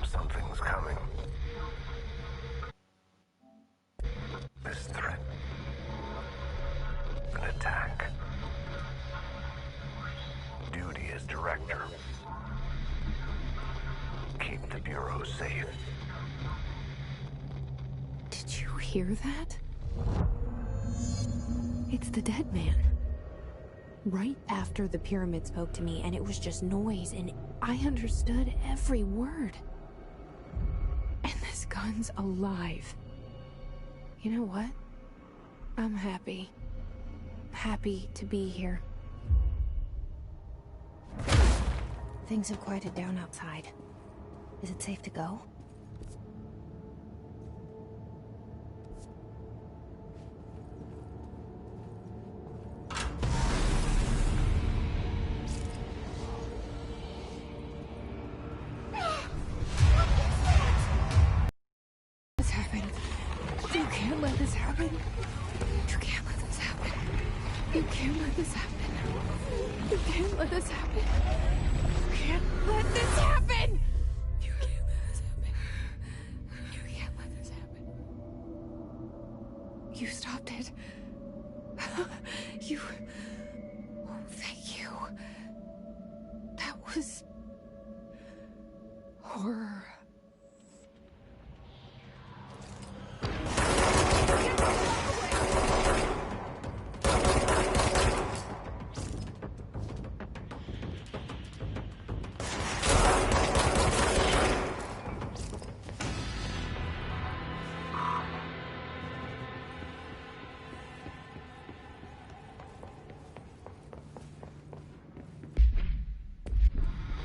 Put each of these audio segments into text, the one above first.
Something's coming. This threat. An attack. Duty as director. Keep the Bureau safe. Did you hear that? It's the dead man. Right after the pyramid spoke to me, and it was just noise, and I understood every word. And this gun's alive. You know what? I'm happy. Happy to be here. Things have quieted down outside. Is it safe to go? You can't let this happen. You can't let this happen. You can't let this happen. You can't let this happen. You can't let this happen. You can't let this happen. You can't let this happen. You stopped it. You... Oh, thank you. That was... horror.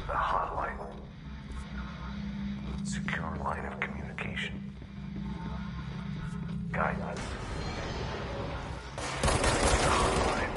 The hotline. Secure line of communication. Guidance. The hotline.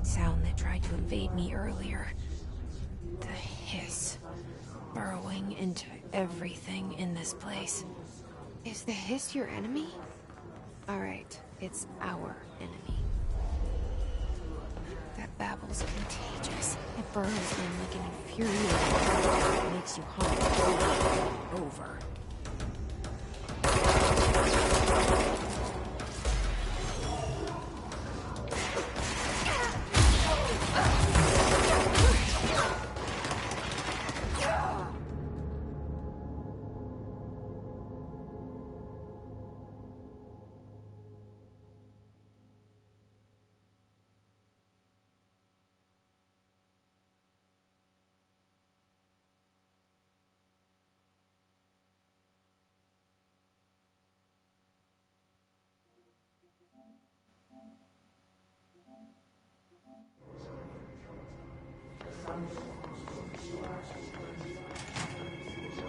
Sound that tried to invade me earlier. The hiss, burrowing into everything in this place. Is the hiss your enemy? Alright, it's our enemy. That babble's contagious. It burrows in like an infuriating it makes you hum over and over.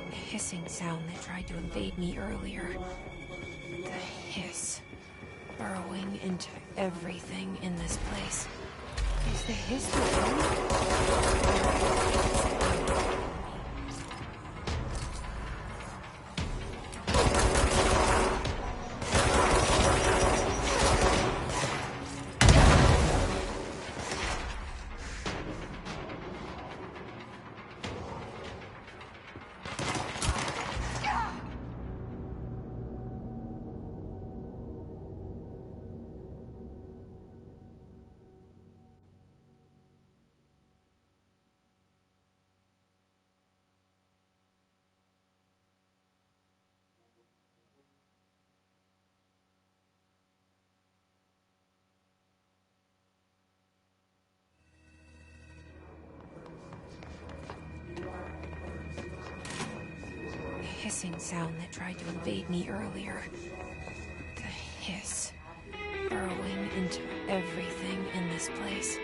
The hissing sound that tried to invade me earlier. The hiss, burrowing into everything in this place. Is the hiss your enemy? hissing sound that tried to invade me earlier. The hiss. Burrowing into everything in this place.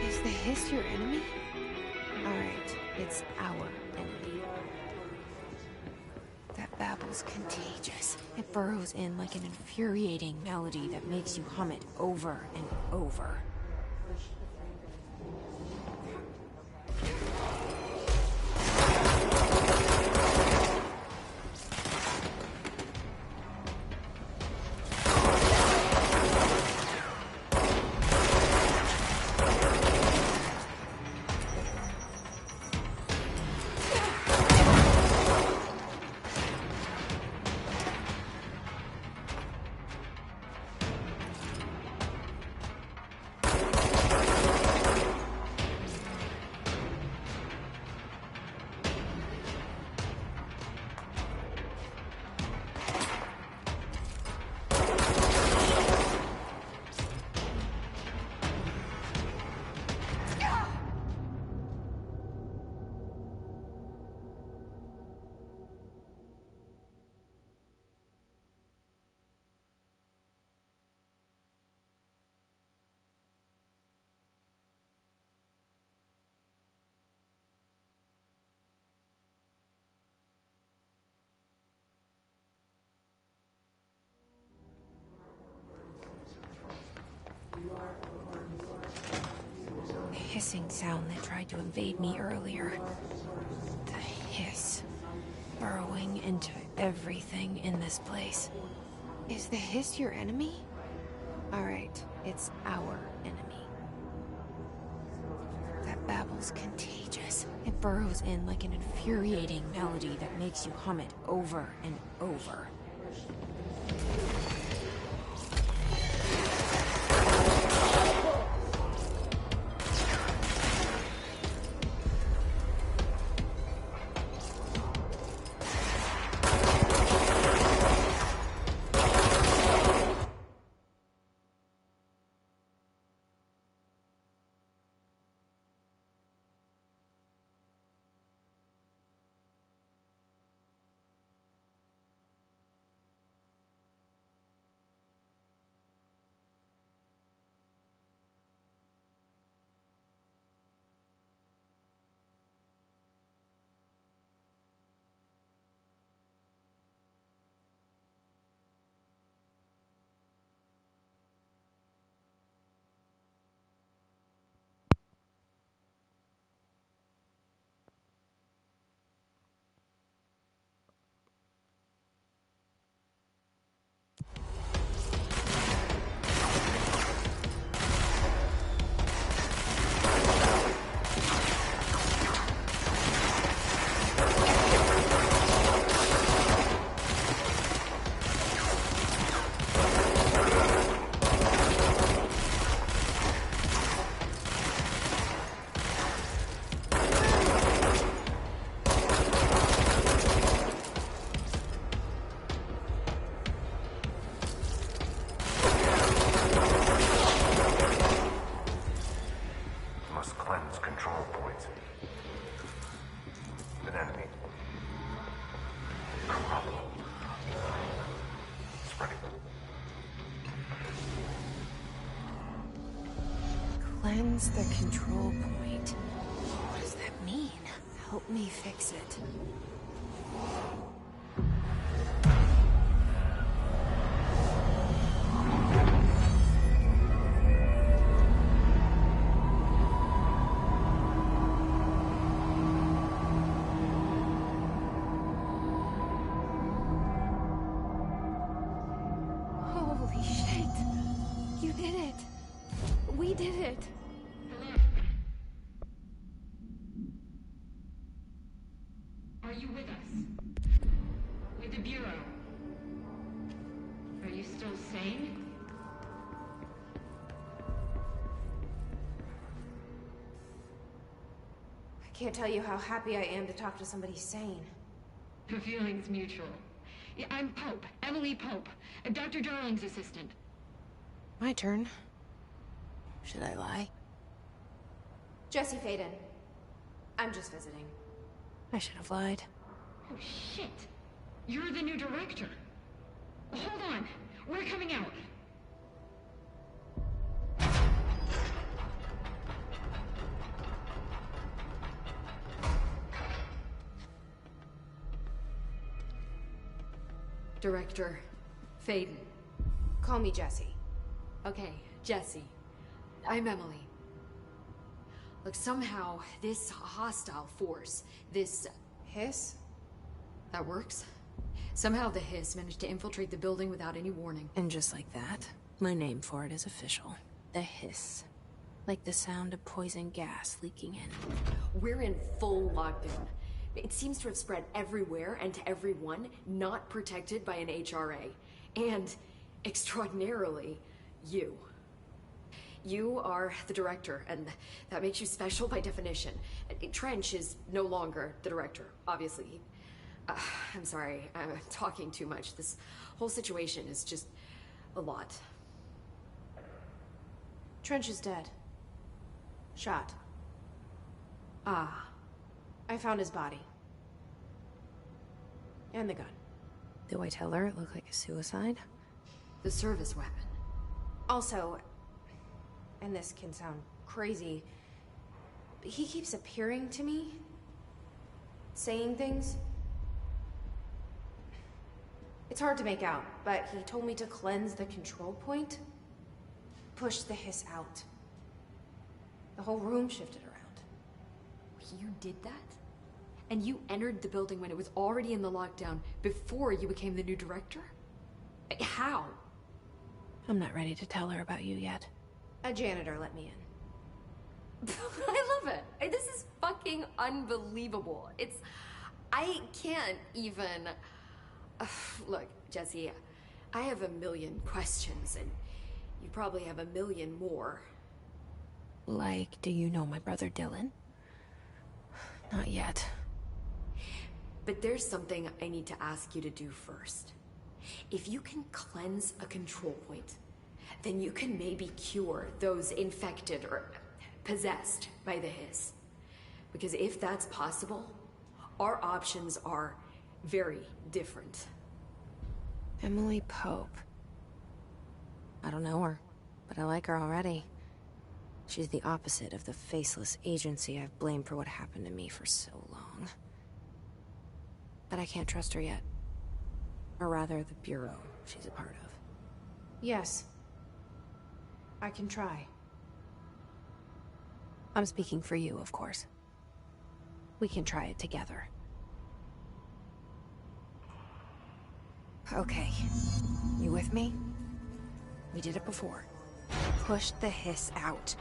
Is the hiss your enemy? Alright, it's our enemy. That babble's contagious. It burrows in like an infuriating melody that makes you hum it over and over. The hissing sound that tried to invade me earlier. The hiss. Burrowing into everything in this place. Is the hiss your enemy? Alright, it's our enemy. That babble's contagious. It burrows in like an infuriating melody that makes you hum it over and over. Cleanse the control point. What does that mean? Help me fix it. Holy shit! You did it! We did it! Are you with us? With the Bureau? Are you still sane? I can't tell you how happy I am to talk to somebody sane. The feeling's mutual. Yeah, I'm Pope, Emily Pope, Dr. Darling's assistant. My turn. Should I lie? Jesse Faden. I'm just visiting. I should have lied. Oh, shit. You're the new director. Hold on. We're coming out. Director Faden. Call me Jessie. Okay, Jessie. I'm Emily. Look, somehow this hostile force, this... Hiss? that works? Somehow the Hiss managed to infiltrate the building without any warning. And just like that, my name for it is official. The Hiss. Like the sound of poison gas leaking in. We're in full lockdown. It seems to have spread everywhere and to everyone not protected by an HRA. And, extraordinarily, you. You are the director, and that makes you special by definition. Trench is no longer the director, obviously. I'm sorry, I'm talking too much. This whole situation is just a lot. Trench is dead. Shot. Ah. I found his body. And the gun. Do I tell her it looked like a suicide? The service weapon. Also, and this can sound crazy, but he keeps appearing to me, saying things. It's hard to make out, but he told me to cleanse the control point, push the Hiss out. The whole room shifted around. You did that? And you entered the building when it was already in the lockdown before you became the new director? How? I'm not ready to tell her about you yet. A janitor let me in. I love it. This is fucking unbelievable. I can't even... Look, Jessie, I have a million questions, and you probably have a million more. Like, do you know my brother Dylan? Not yet. But there's something I need to ask you to do first. If you can cleanse a control point, then you can maybe cure those infected or possessed by the Hiss. Because if that's possible, our options are very different. Emily Pope. I don't know her, but I like her already. She's the opposite of the faceless agency I've blamed for what happened to me for so long. But I can't trust her yet. Or rather, the Bureau she's a part of. Yes. I can try. I'm speaking for you, of course. We can try it together. Okay. You with me? We did it before. Push the Hiss out.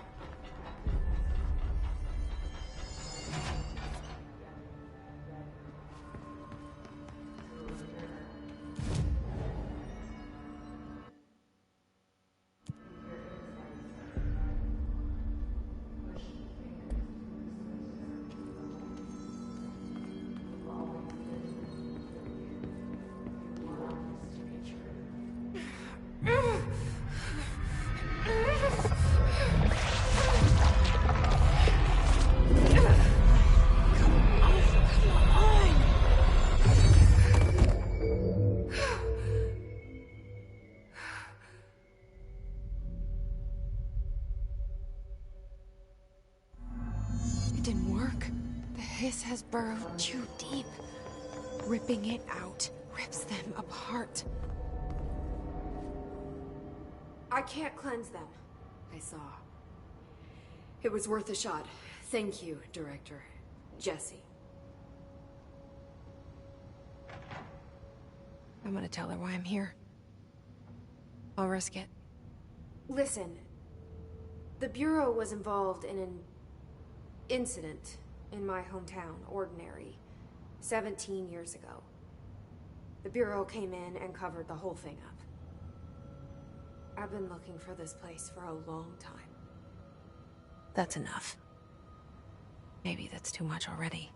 Has burrowed too deep. Ripping it out rips them apart. I can't cleanse them. I saw. It was worth a shot. Thank you, Director. Jessie. I'm gonna tell her why I'm here. I'll risk it. Listen. The Bureau was involved in an incident in my hometown, Ordinary, 17 years ago. The Bureau came in and covered the whole thing up. I've been looking for this place for a long time. That's enough. Maybe that's too much already.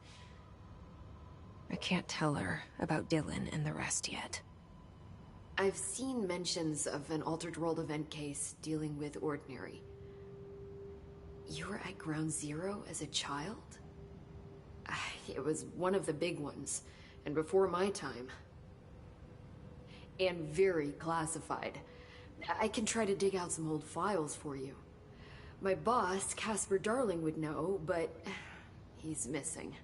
I can't tell her about Dylan and the rest yet. I've seen mentions of an Altered World event case dealing with Ordinary. You were at Ground Zero as a child? It was one of the big ones, and before my time. And very classified. I can try to dig out some old files for you. My boss, Casper Darling, would know, but he's missing.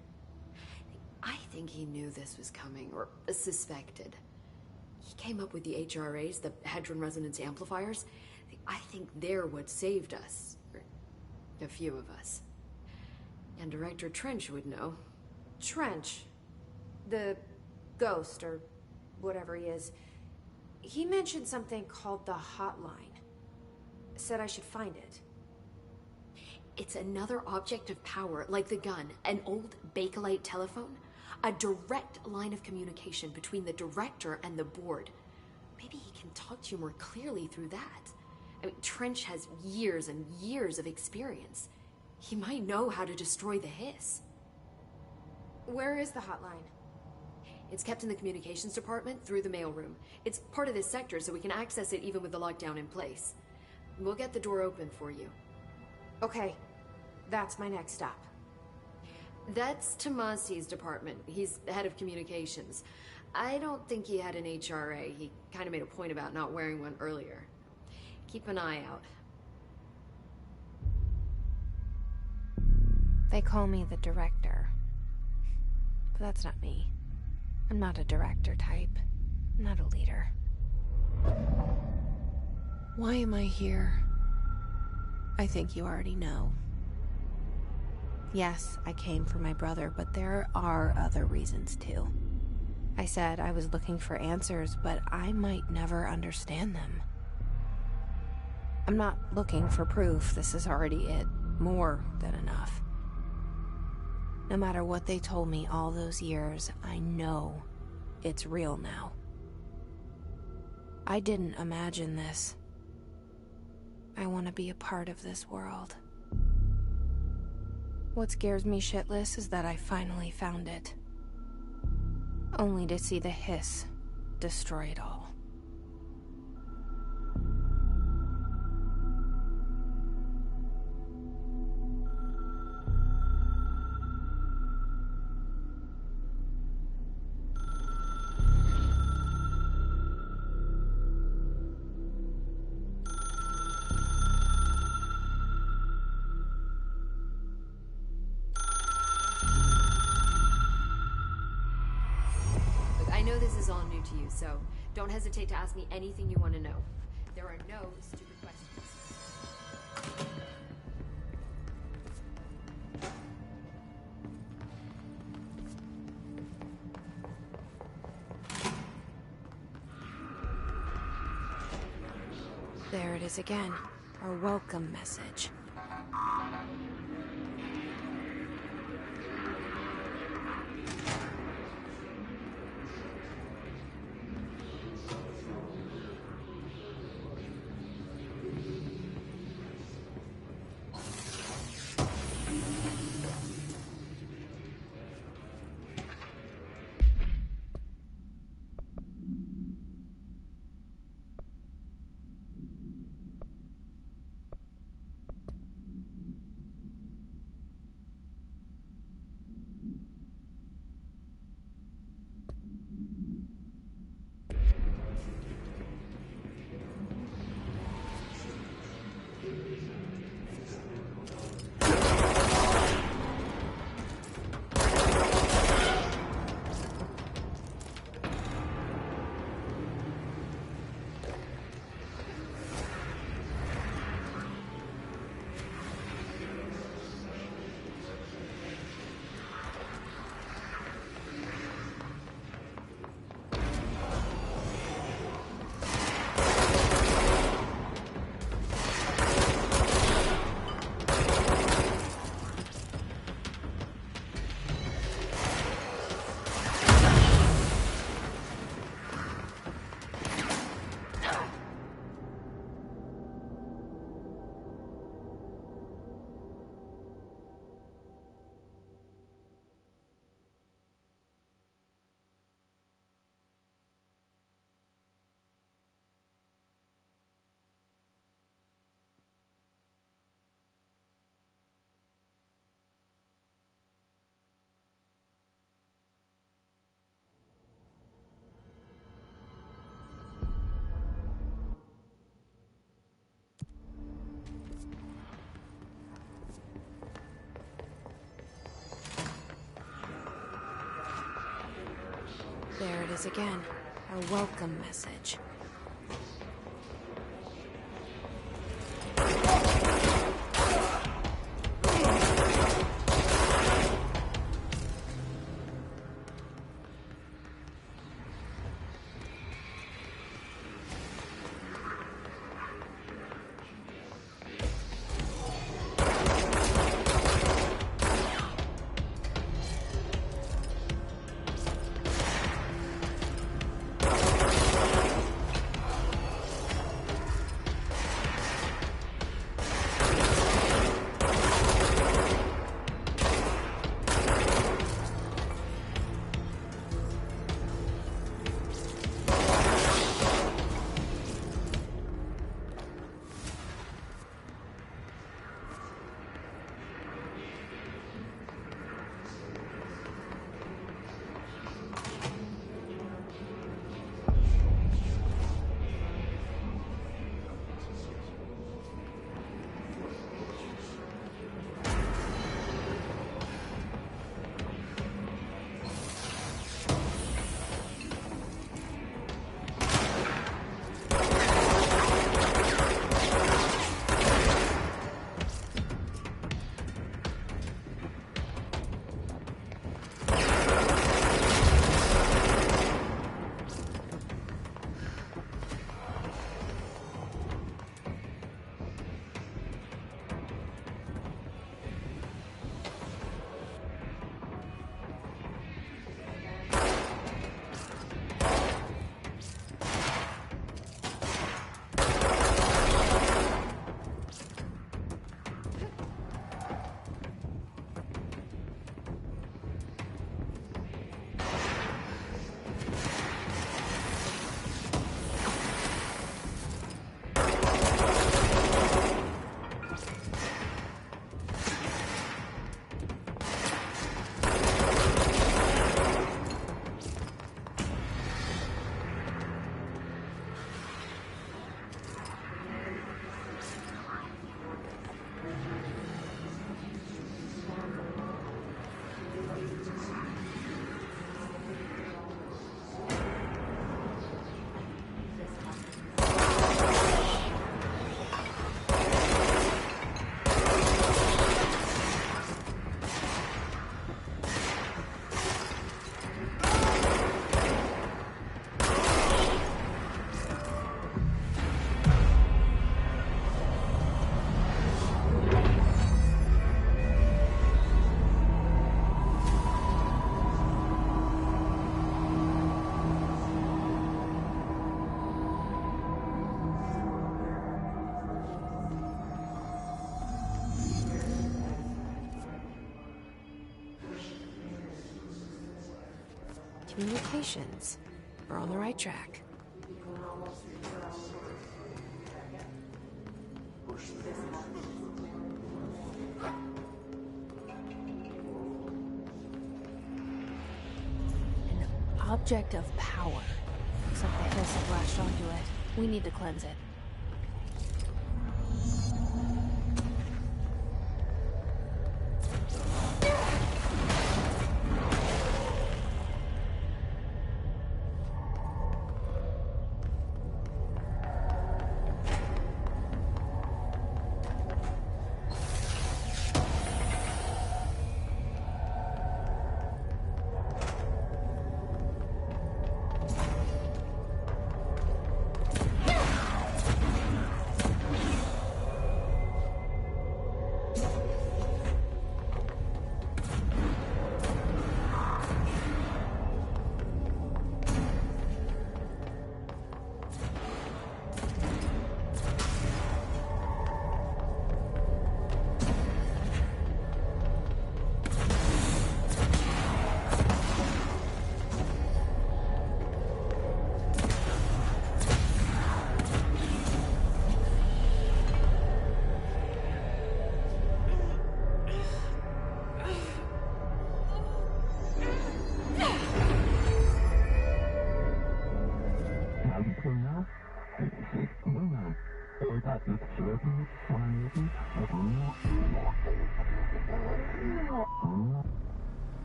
I think he knew this was coming, or suspected. He came up with the HRAs, the Hadron Resonance Amplifiers. I think they're what saved us. Or a few of us. And Director Trench would know. Trench. The ghost, or whatever he is. He mentioned something called the hotline. Said I should find it. It's another object of power, like the gun, an old Bakelite telephone. A direct line of communication between the director and the board. Maybe he can talk to you more clearly through that. I mean, Trench has years and years of experience. He might know how to destroy the hiss. Where is the hotline? It's kept in the communications department through the mailroom. It's part of this sector, so we can access it even with the lockdown in place. We'll get the door open for you. Okay, that's my next stop. That's Tomasi's department. He's the head of communications. I don't think he had an HRA. He kind of made a point about not wearing one earlier. Keep an eye out. They call me the director. But that's not me. I'm not a director type. I'm not a leader. Why am I here? I think you already know. Yes, I came for my brother, but there are other reasons too. I said I was looking for answers, but I might never understand them. I'm not looking for proof. This is already it. More than enough. No matter what they told me all those years, I know it's real now. I didn't imagine this. I want to be a part of this world. What scares me shitless is that I finally found it. Only to see the hiss destroy it all. I know this is all new to you, so don't hesitate to ask me anything you want to know. There are no stupid questions. There it is again. Our welcome message. There it is again. Our welcome message. Communications. We're on the right track. An object of power. Looks like the Hiss have latched onto it. We need to cleanse it.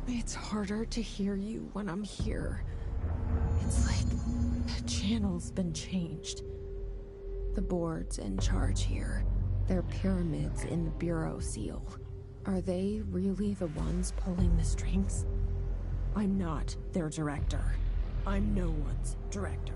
It's harder to hear you when I'm here. It's like the channel's been changed. The board's in charge here. They're pyramids in the Bureau seal. Are they really the ones pulling the strings? I'm not their director. I'm no one's director.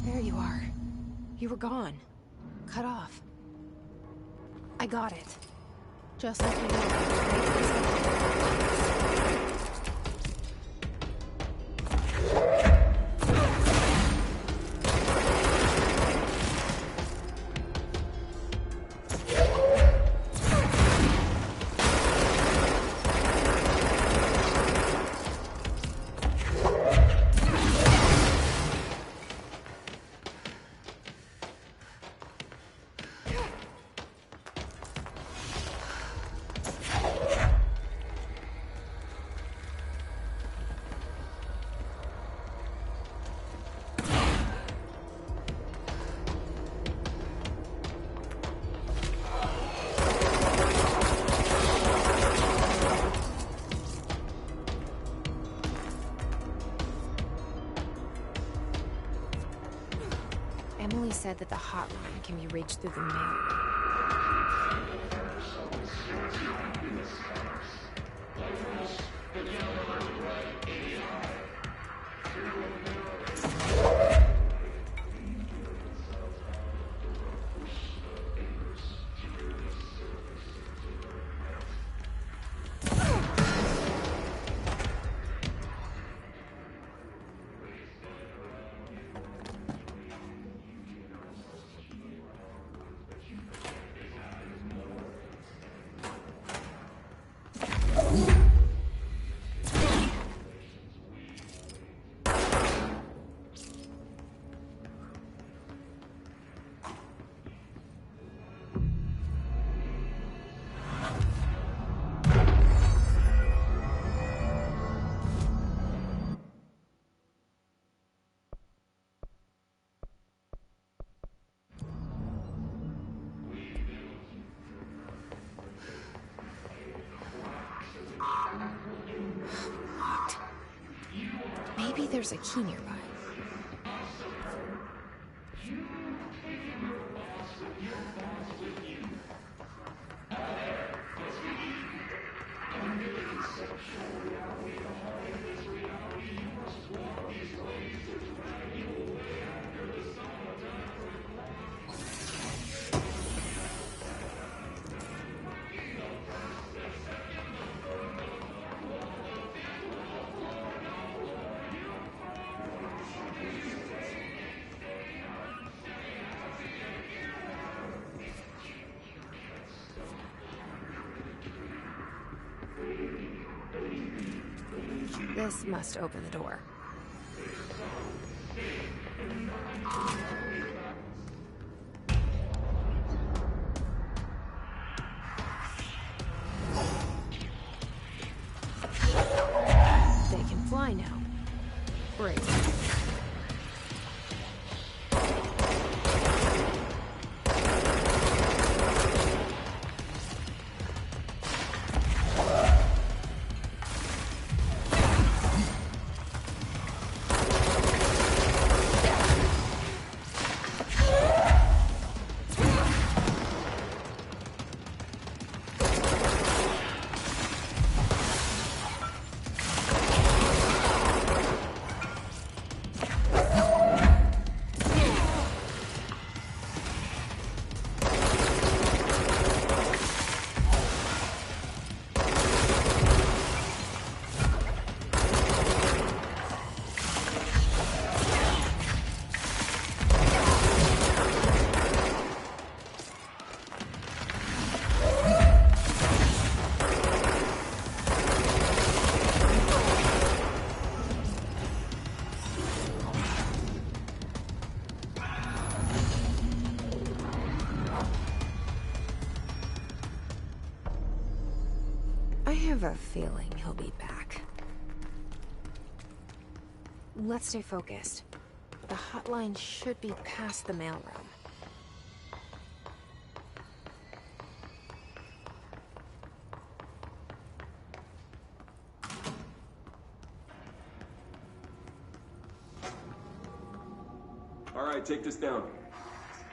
There you are. You were gone. Cut off. I got it. Just like we Emily said that the hotline can be reached through the mail. Locked. Maybe there's a key nearby. This must open the door. They can fly now. Great. I have a feeling he'll be back. Let's stay focused. The hotline should be past the mailroom. All right, take this down.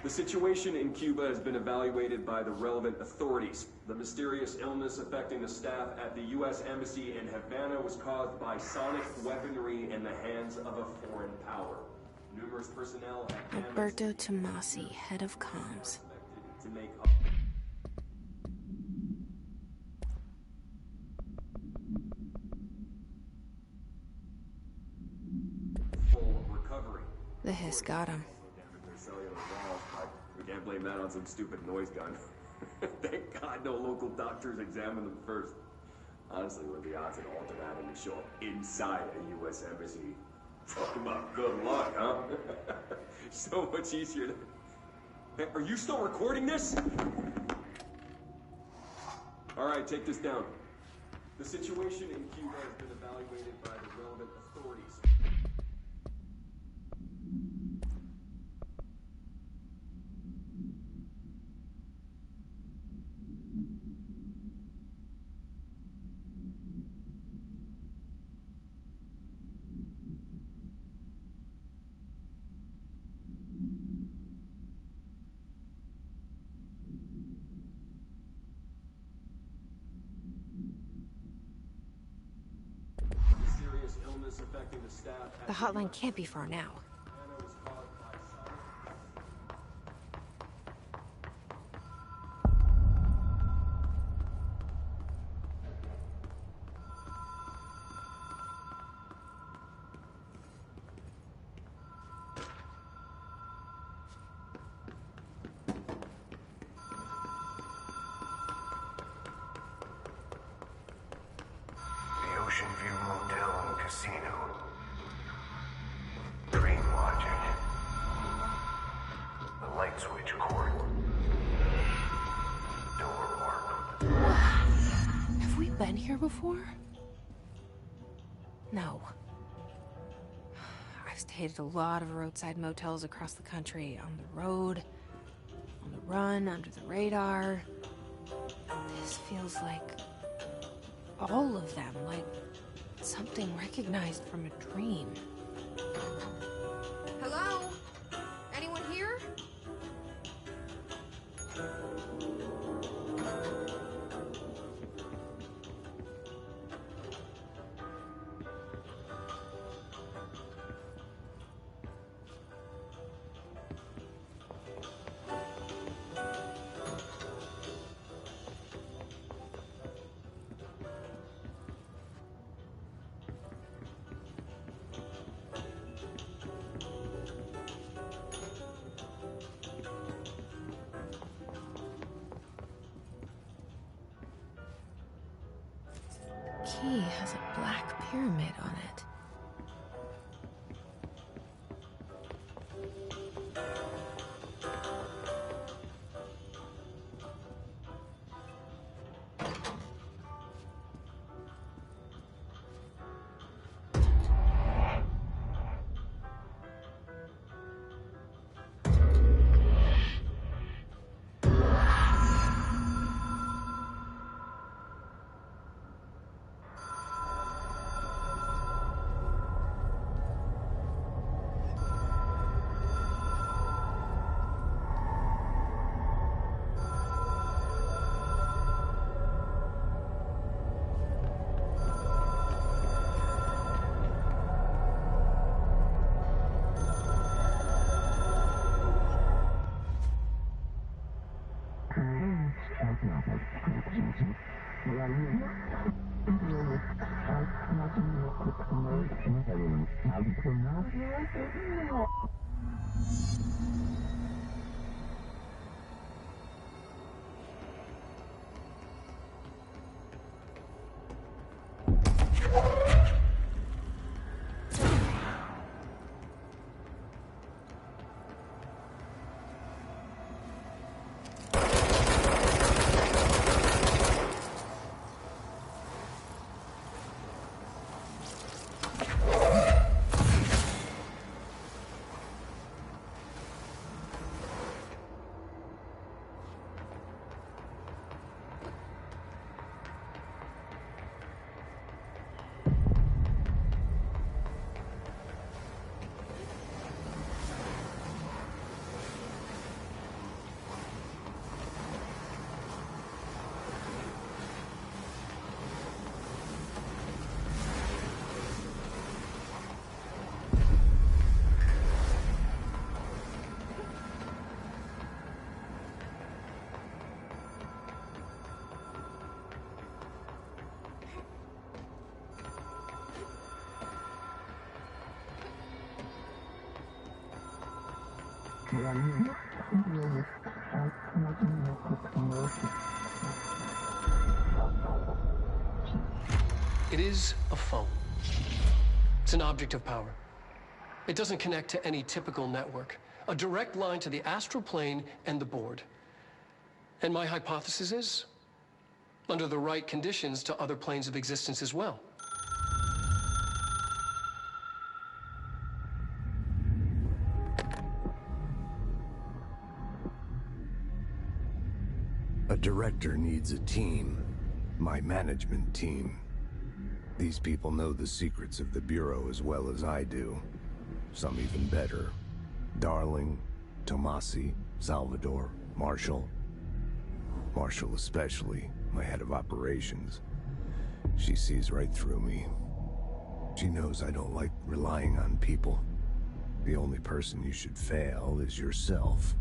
The situation in Cuba has been evaluated by the relevant authorities. The mysterious illness affecting the staff at the U.S. Embassy in Havana was caused by sonic weaponry in the hands of a foreign power. Numerous personnel have Alberto Tomasi, head of comms. to make full recovery. The hiss got him. We can't blame that on some stupid noise gun. Thank God no local doctors examined them first. Honestly, what are the odds that altered having to show up inside a U.S. embassy? Talk about good luck, huh? So much easier to... Hey, are you still recording this? All right, take this down. The situation in Cuba has been evaluated by the relevant authorities. Serious illness affecting the staff at The hotline can't be far now. Havana was caused by sonic... The Ocean View Motel and Casino. Dream Lodging. The light switch cord. Door marked with Have we been here before? No. I've stayed at a lot of roadside motels across the country, on the road, on the run, under the radar. This feels like all of them, like something recognized from a dream. Hello? Anyone here? Key has a black pyramid on it. It is a phone. It's an object of power. It doesn't connect to any typical network. A direct line to the astral plane and the board. And my hypothesis is, under the right conditions, to other planes of existence as well. A director needs a team. My management team. These people know the secrets of the Bureau as well as I do. Some even better. Darling, Tomasi, Salvador, Marshall. Marshall especially, my head of operations. She sees right through me. She knows I don't like relying on people. The only person you should fail is yourself.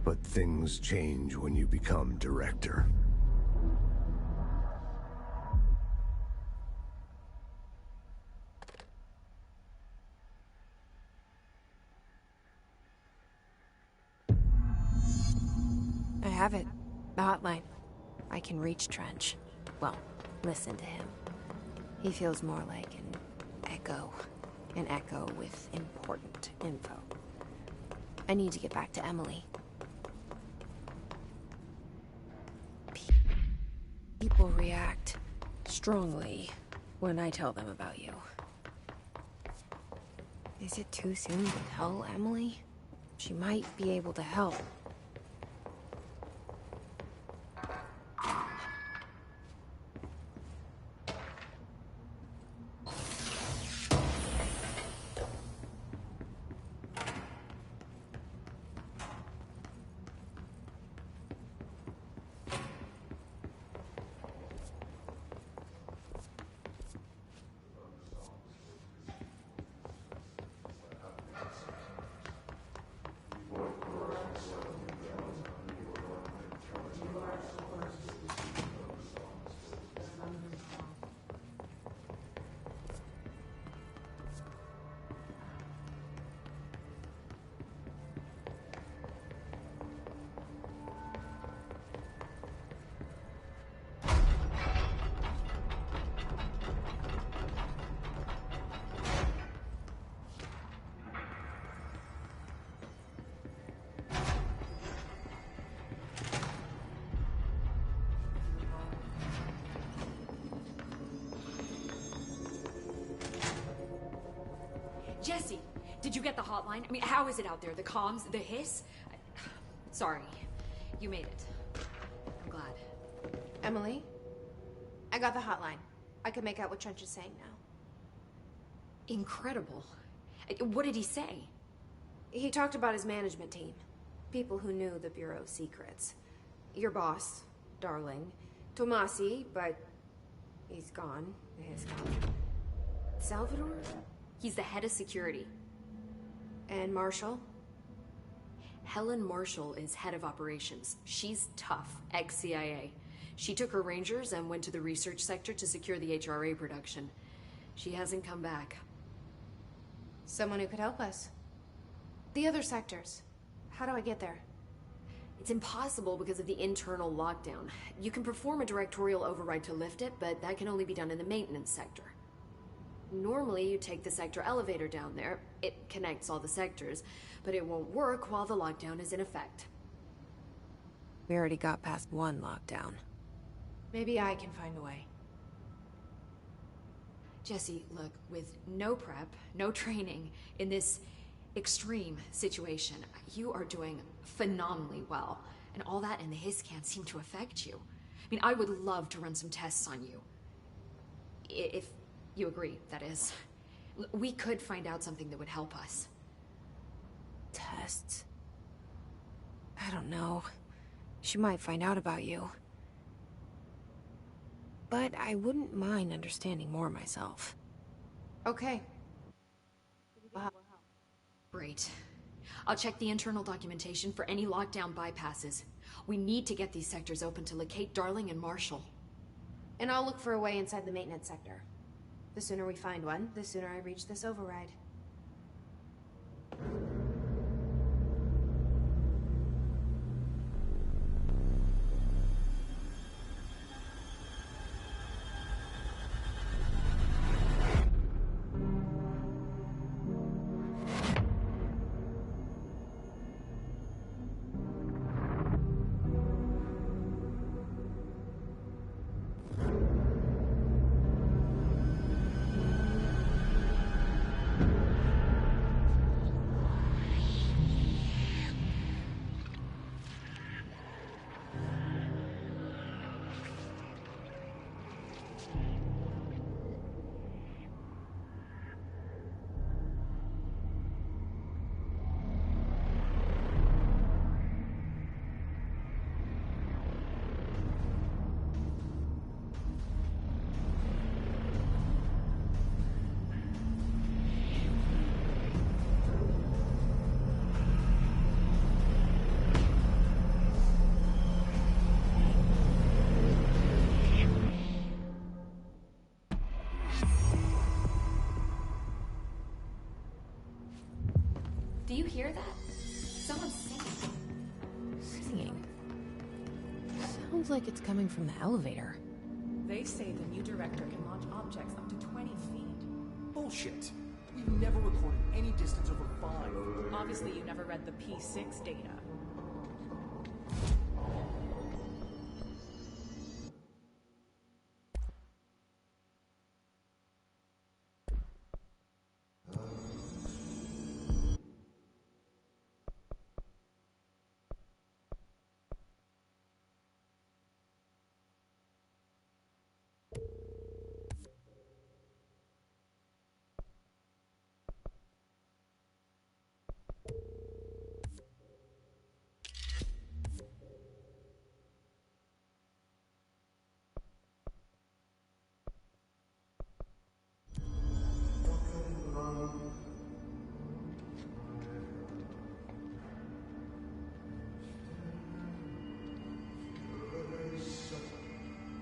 But things change when you become director. I have it. The hotline. I can reach Trench. Well, listen to him. He feels more like an echo. An echo with important info. I need to get back to Emily. People react strongly when I tell them about you. Is it too soon to tell Emily? She might be able to help. Jesse, did you get the hotline? I mean, how is it out there? The comms, the hiss? Sorry. You made it. I'm glad. Emily? I got the hotline. I can make out what Trench is saying now. Incredible. What did he say? He talked about his management team. People who knew the Bureau's secrets. Your boss, Darling. Tomasi, but he's gone. He's gone. Salvador? He's the head of security. And Marshall? Helen Marshall is head of operations. She's tough, ex-CIA. She took her Rangers and went to the research sector to secure the HRA production. She hasn't come back. Someone who could help us. The other sectors. How do I get there? It's impossible because of the internal lockdown. You can perform a directorial override to lift it, but that can only be done in the maintenance sector. Normally, you take the sector elevator down there. It connects all the sectors, but it won't work while the lockdown is in effect. We already got past one lockdown. Maybe I can find a way. Jesse, look, with no prep, no training, in this extreme situation, you are doing phenomenally well. And all that and the hiss can't seem to affect you. I mean, I would love to run some tests on you. If you agree, that is. We could find out something that would help us. Tests? I don't know. She might find out about you. But I wouldn't mind understanding more myself. Okay. Great. I'll check the internal documentation for any lockdown bypasses. We need to get these sectors open to locate Darling and Marshall. And I'll look for a way inside the maintenance sector. The sooner we find one, the sooner I reach this override. Do you hear that? Someone's singing. Singing? Sounds like it's coming from the elevator. They say the new director can launch objects up to 20 feet. Bullshit. We've never recorded any distance over 5. Obviously, you never read the P6 data.